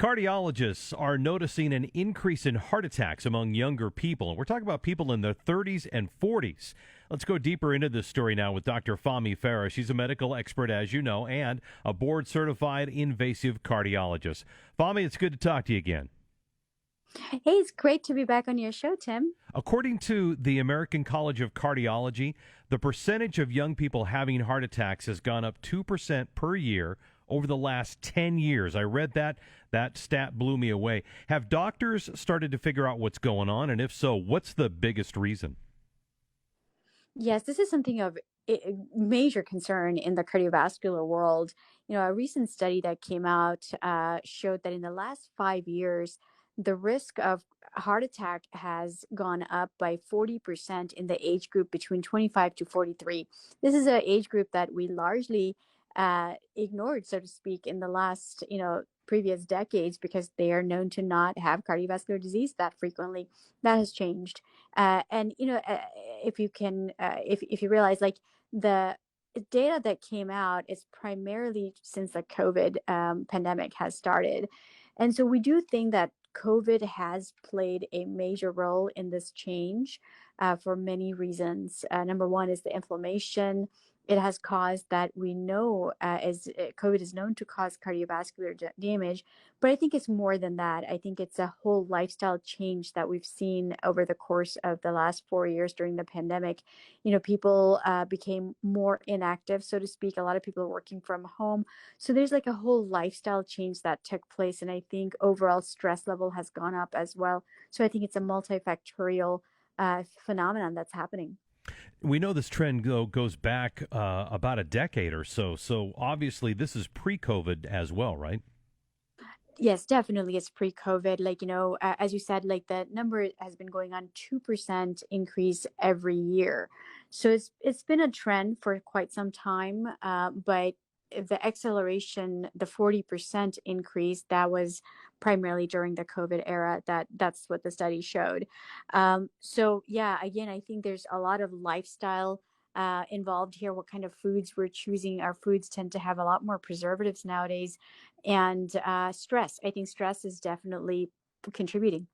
Cardiologists are noticing an increase in heart attacks among younger people. And we're talking about people in their 30s and 40s. Let's go deeper into this story now with Dr. Fahmi Farah. She's a medical expert, as you know, and a board-certified invasive cardiologist. Fahmi, it's good to talk to you again. Hey, it's great to be back on your show, Tim. According to the American College of Cardiology, the percentage of young people having heart attacks has gone up 2% per year over the last 10 years. I read that. That stat blew me away. Have doctors started to figure out what's going on? And if so, what's the biggest reason? Yes, this is something of major concern in the cardiovascular world. A recent study that came out showed that in the last 5 years, the risk of heart attack has gone up by 40% in the age group between 25 to 43. This is an age group that we largely ignored, so to speak, in the last, previous decades because they are known to not have cardiovascular disease that frequently. That has changed. If you realize, like, the data that came out is primarily since the COVID pandemic has started. And so we do think that COVID has played a major role in this change for many reasons. Number one is the inflammation it has caused that we know as COVID is known to cause cardiovascular damage. But I think it's more than that. I think it's a whole lifestyle change that we've seen over the course of the last 4 years during the pandemic. People became more inactive, so to speak. A lot of people are working from home. So there's like a whole lifestyle change that took place. And I think overall stress level has gone up as well. So I think it's a multifactorial phenomenon that's happening. We know this trend goes back about a decade or so. So obviously this is pre-COVID as well, right? Yes, definitely. It's pre-COVID. As you said, like the number has been going on 2% increase every year. So it's been a trend for quite some time. But the acceleration, the 40% increase, that was primarily during the COVID era. That's what the study showed. So yeah, again, I think there's a lot of lifestyle involved here. What kind of foods we're choosing. Our foods tend to have a lot more preservatives nowadays, and stress. I think stress is definitely contributing.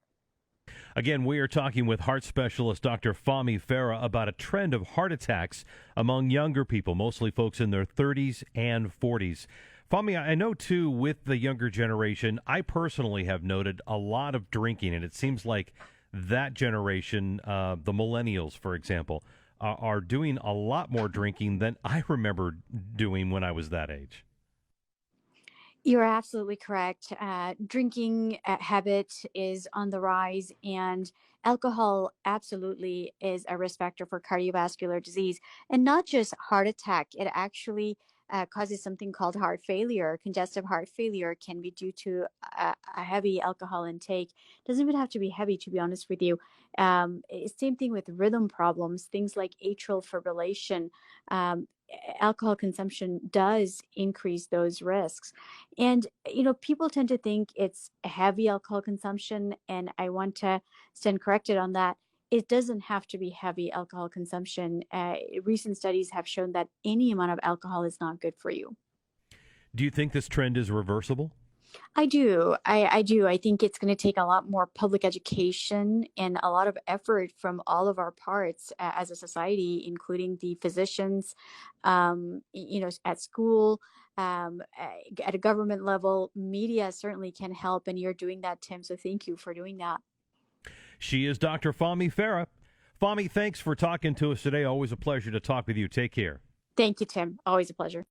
Again, we are talking with heart specialist Dr. Fahmi Farah about a trend of heart attacks among younger people, mostly folks in their 30s and 40s. Fahmi, I know, too, with the younger generation, I personally have noted a lot of drinking, and it seems like that generation, the millennials, for example, are doing a lot more drinking than I remember doing when I was that age. You're absolutely correct. Drinking habit is on the rise, and alcohol absolutely is a risk factor for cardiovascular disease, and not just heart attack. It actually causes something called heart failure. Congestive heart failure can be due to a heavy alcohol intake. Doesn't even have to be heavy, to be honest with you. Same thing with rhythm problems, things like atrial fibrillation. Alcohol consumption does increase those risks. And, people tend to think it's heavy alcohol consumption, and I want to stand corrected on that. It doesn't have to be heavy alcohol consumption. Recent studies have shown that any amount of alcohol is not good for you. Do you think this trend is reversible? I do. I do. I think it's going to take a lot more public education and a lot of effort from all of our parts as a society, including the physicians, at school, at a government level. Media certainly can help, and you're doing that, Tim. So thank you for doing that. She is Dr. Fahmi Farah. Fahmi, thanks for talking to us today. Always a pleasure to talk with you. Take care. Thank you, Tim. Always a pleasure.